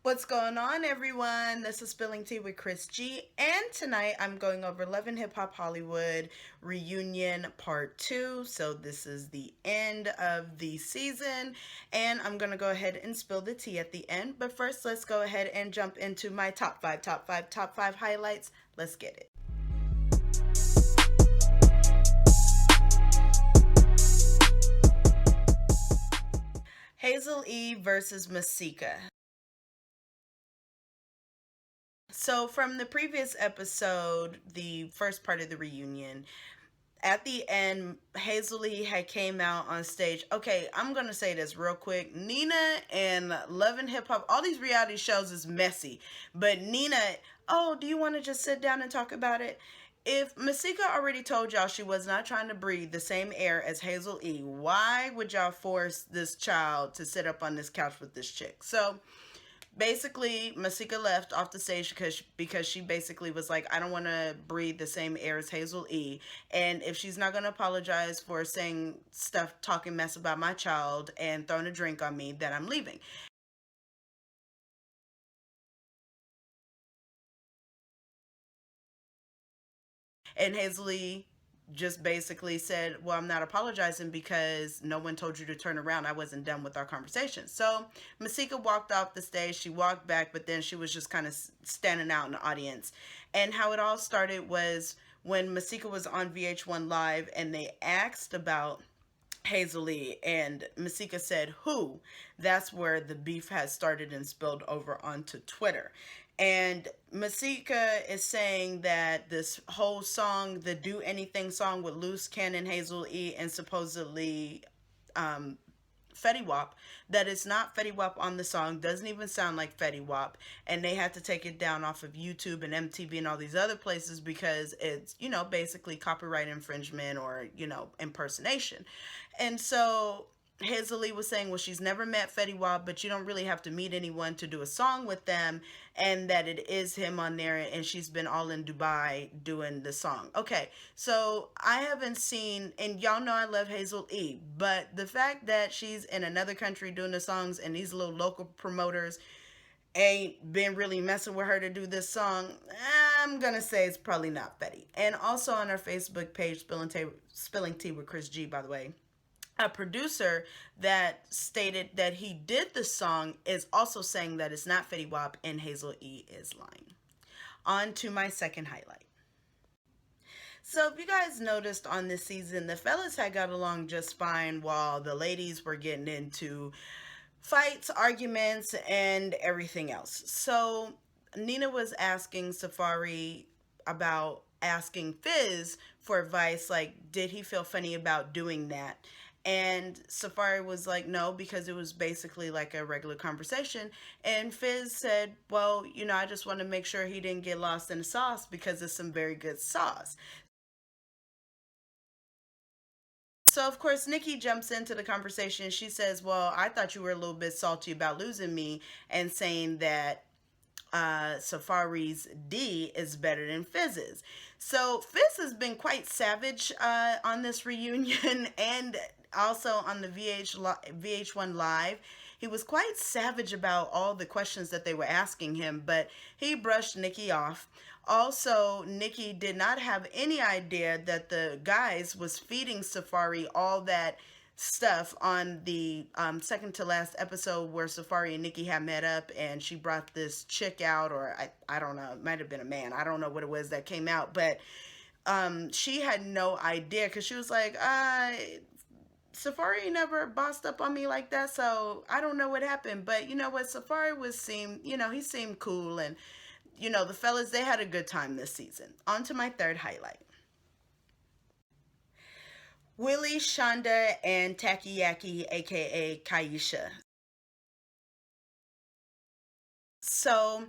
What's going on, everyone? This is Spilling Tea with Chris G, and tonight I'm going over Love and Hip Hop Hollywood Reunion Part 2. So, this is the end of the season, and I'm going to go ahead and spill the tea at the end. But first, let's go ahead and jump into my top five highlights. Let's get it. Hazel E versus Masika. So, from the previous episode, the first part of the reunion, at the end, Hazel E had came out on stage. Okay, I'm gonna say this real quick. Nina and Love and Hip Hop, all these reality shows is messy. But Nina, oh, do you want to just sit down and talk about it? If Masika already told y'all she was not trying to breathe the same air as Hazel E, why would y'all force this child to sit up on this couch with this chick? So basically Masika left off the stage because she basically was like, I don't want to breathe the same air as Hazel E, and if she's not going to apologize for saying stuff, talking mess about my child and throwing a drink on me, then I'm leaving. And Hazel E just basically said, well, I'm not apologizing because no one told you to turn around. I wasn't done with our conversation. So Masika walked off the stage. She walked back, but then she was just kind of standing out in the audience. And how it all started was when Masika was on VH1 Live and they asked about Hazel E, and Masika said, who? That's where the beef has started and spilled over onto Twitter. And Masika is saying that this whole song, the Do Anything song with Loose Cannon, Hazel E, and supposedly um, Fetty Wap, that it's not Fetty Wap on the song, doesn't even sound like Fetty Wap, and they had to take it down off of YouTube and MTV and all these other places because it's, basically copyright infringement or, impersonation. And so Hazel Lee was saying, well, she's never met Fetty Wap, but you don't really have to meet anyone to do a song with them, and that it is him on there, and she's been all in Dubai doing the song. Okay, so I haven't seen, and y'all know I love Hazel E, but the fact that she's in another country doing the songs and these little local promoters ain't been really messing with her to do this song, I'm gonna say it's probably not Fetty. And also on our Facebook page, Spilling Tea with Chris G, by the way, a producer that stated that he did the song is also saying that it's not Fetty Wap and Hazel E is lying. On to my second highlight. So if you guys noticed on this season, the fellas had got along just fine while the ladies were getting into fights, arguments, and everything else. So Nina was asking Safari about asking Fizz for advice, like, did he feel funny about doing that? And Safari was like, no, because it was basically like a regular conversation. And Fizz said, well, I just want to make sure he didn't get lost in the sauce because it's some very good sauce. So, of course, Nikki jumps into the conversation. She says, well, I thought you were a little bit salty about losing me and saying that Safari's D is better than Fizz's. So Fizz has been quite savage on this reunion and also on the VH1 Live. He was quite savage about all the questions that they were asking him, but he brushed Nikki off. Also, Nikki did not have any idea that the guys was feeding Safari all that stuff on the second to last episode where Safari and Nikki had met up and she brought this chick out, or I don't know, it might have been a man. I don't know what it was that came out, but she had no idea because she was like, Safari never bossed up on me like that, so I don't know what happened. But you know what? Safari he seemed cool, and the fellas, they had a good time this season. On to my third highlight. Willie, Shonda, and Takoyaki, aka Kyesha. So,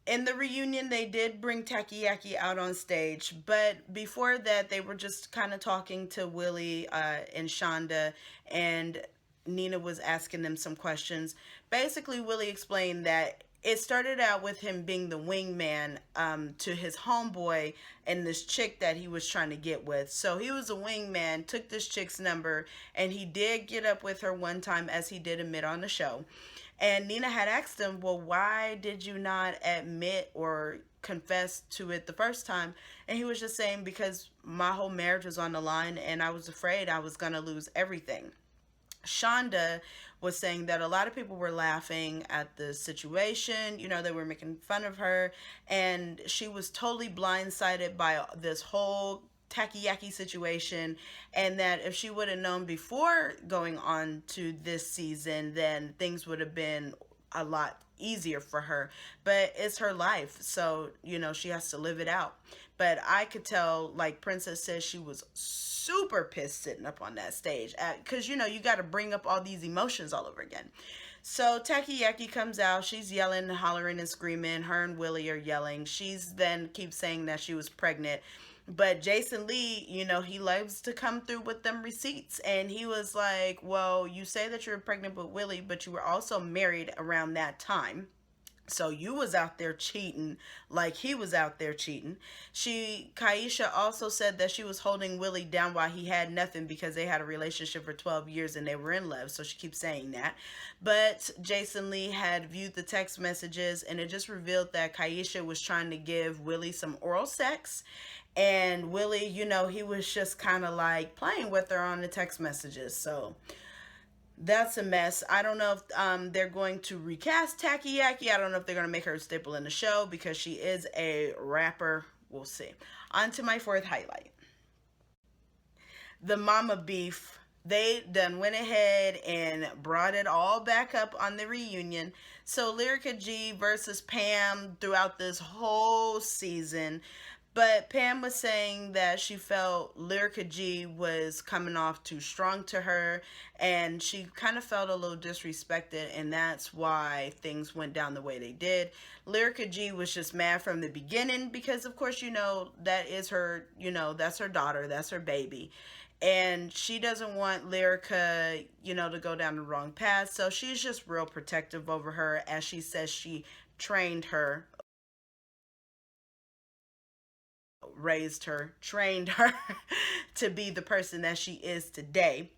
in the reunion, they did bring Takoyaki out on stage, but before that, they were just kind of talking to Willie and Shonda, and Nina was asking them some questions. Basically, Willie explained that it started out with him being the wingman to his homeboy and this chick that he was trying to get with. So he was a wingman, took this chick's number, and he did get up with her one time, as he did admit on the show. And Nina had asked him, well, why did you not admit or confess to it the first time? And he was just saying, because my whole marriage was on the line and I was afraid I was going to lose everything. Shonda was saying that a lot of people were laughing at the situation. You know, they were making fun of her, and she was totally blindsided by this whole tacky situation. And that if she would have known before going on to this season, then things would have been a lot easier for her. But it's her life, so you know she has to live it out. But I could tell, like Princess says, she was super pissed sitting up on that stage, because you know you got to bring up all these emotions all over again. So Takoyaki comes out. She's yelling, hollering, and screaming. Her and Willie are yelling. She's then keeps saying that she was pregnant. But Jason Lee, you know, he loves to come through with them receipts. And he was like, well, you say that you're pregnant with Willie, but you were also married around that time. So you was out there cheating like he was out there cheating. Kyesha also said that she was holding Willie down while he had nothing because they had a relationship for 12 years and they were in love. So she keeps saying that. But Jason Lee had viewed the text messages and it just revealed that Kyesha was trying to give Willie some oral sex. And Willie, you know, he was just kind of like playing with her on the text messages. So that's a mess. I don't know if they're going to recast Takoyaki. I don't know if they're going to make her a staple in the show because she is a rapper. We'll see. On to my fourth highlight. The mama beef. They done went ahead and brought it all back up on the reunion. So Lyrica G versus Pam throughout this whole season. But Pam was saying that she felt Lyrica G was coming off too strong to her, and she kind of felt a little disrespected, and that's why things went down the way they did. Lyrica G was just mad from the beginning because, of course, you know, that is her, you know, that's her daughter, that's her baby. And she doesn't want Lyrica, you know, to go down the wrong path. So she's just real protective over her, as she says she trained her, raised her, trained her to be the person that she is today.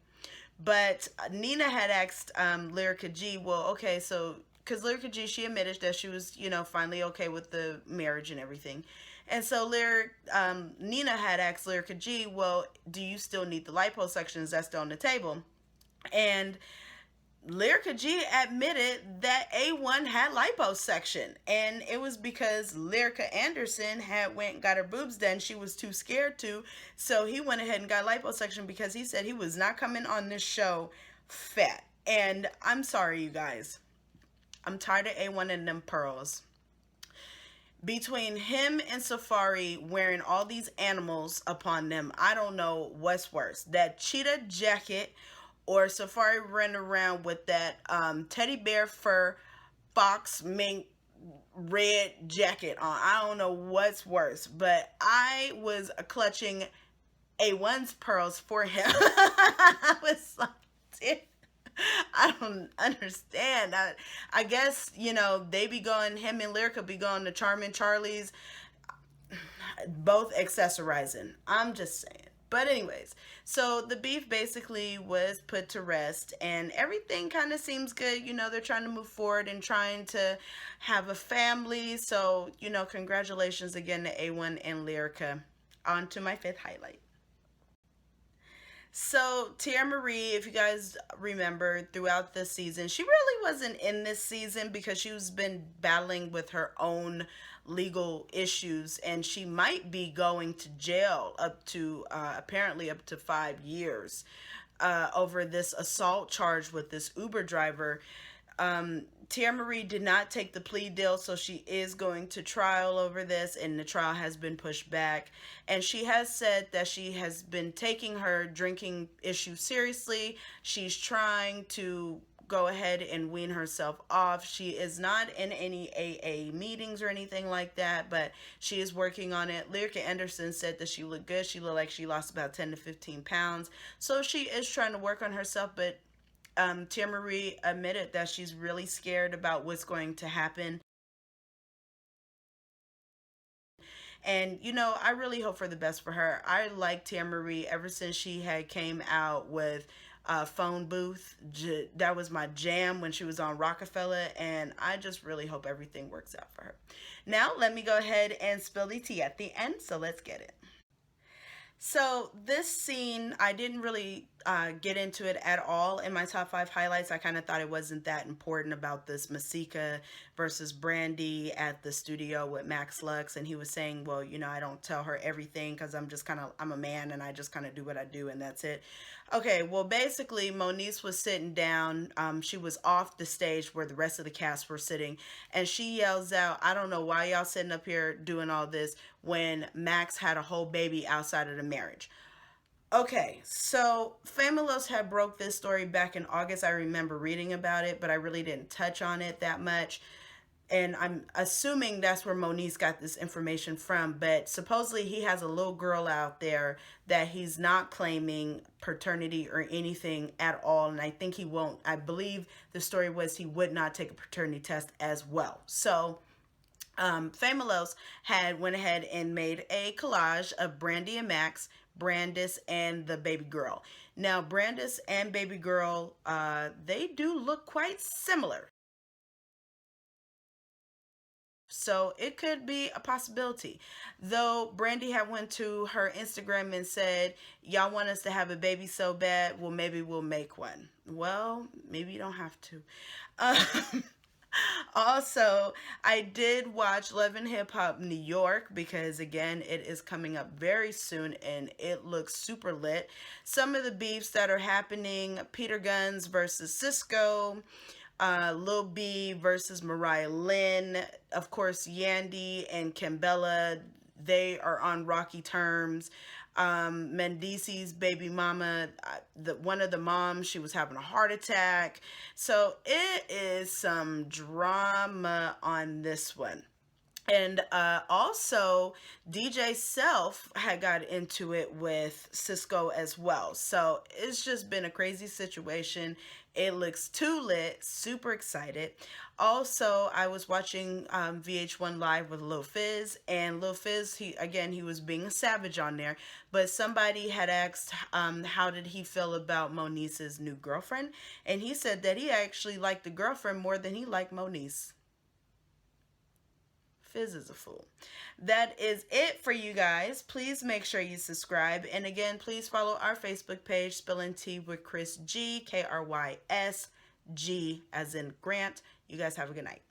But Nina had asked Lyrica G, well, okay, so, because Lyrica G, she admitted that she was, you know, finally okay with the marriage and everything. And so Nina had asked Lyrica G, well, do you still need the liposuction? Is that still on the table? And Lyrica G admitted that A1 had liposuction, and it was because Lyrica Anderson had went and got her boobs done. She was too scared to, so he went ahead and got liposuction because he said he was not coming on this show fat. And I'm sorry, you guys. I'm tired of A1 and them pearls. Between him and Safari wearing all these animals upon them, I don't know what's worse. That cheetah jacket or Safari running around with that teddy bear fur fox mink red jacket on. I don't know what's worse, but I was clutching A1's pearls for him. I was like, damn. I don't understand. I guess, you know, they be going, him and Lyrica be going to Charming Charlie's, both accessorizing. I'm just saying. But anyways, so the beef basically was put to rest and everything kind of seems good. You know, they're trying to move forward and trying to have a family. So, you know, congratulations again to A1 and Lyrica. On to my fifth highlight. So Teairra Mari, if you guys remember throughout the season, she really wasn't in this season because she's been battling with her own legal issues, and she might be going to jail up to apparently up to 5 years over this assault charge with this Uber driver. Teairra Mari did not take the plea deal, so she is going to trial over this, and the trial has been pushed back. And she has said that she has been taking her drinking issue seriously. She's trying to go ahead and wean herself off. She is not in any AA meetings or anything like that, but she is working on it. Lyrica Anderson said that she looked good. She looked like she lost about 10 to 15 pounds. So she is trying to work on herself, but Teairra Mari admitted that she's really scared about what's going to happen. And, you know, I really hope for the best for her. I like Teairra Mari ever since she had came out with phone booth. That was my jam when she was on Rockefeller, and I just really hope everything works out for her. Now, let me go ahead and spill the tea at the end, so let's get it. So this scene, I didn't really get into it at all in my top five highlights. I kind of thought it wasn't that important about this Masika versus Brandy at the studio with Max Lux, and he was saying, well, I don't tell her everything because I'm a man and I just kind of do what I do and that's it. Okay, well, basically, Moniece was sitting down. She was off the stage where the rest of the cast were sitting, and she yells out, I don't know why y'all sitting up here doing all this when Max had a whole baby outside of the marriage. Okay, so Famous had broke this story back in August. I remember reading about it, but I really didn't touch on it that much, and I'm assuming that's where Moniece got this information from. But supposedly he has a little girl out there that he's not claiming paternity or anything at all, and I think he won't. I believe the story was he would not take a paternity test as well. So Famous had went ahead and made a collage of Brandy and Max, Brandis and the baby girl. Now Brandis and baby girl, they do look quite similar. So it could be a possibility. Though Brandy had went to her Instagram and said, y'all want us to have a baby so bad, well, maybe we'll make one. Well, maybe you don't have to. Um, Also, I did watch Love and Hip Hop New York because, again, it is coming up very soon and it looks super lit. Some of the beefs that are happening: Peter Guns versus Cisco, Lil B versus Mariah Lynn, of course, Yandy and Kimbella, they are on rocky terms. Mendici's baby mama, one of the moms, she was having a heart attack. So it is some drama on this one. And also, DJ Self had got into it with Cisco as well. So it's just been a crazy situation. It looks too lit. Super excited. Also, I was watching VH1 Live with Lil Fizz, and Lil Fizz, he was being a savage on there. But somebody had asked, how did he feel about Moniece's new girlfriend, and he said that he actually liked the girlfriend more than he liked Moniece. Fizz is a fool. That is it for you guys. Please make sure you subscribe. And again, please follow our Facebook page, Spilling Tea with Chris G, Krys G as in Grant. You guys have a good night.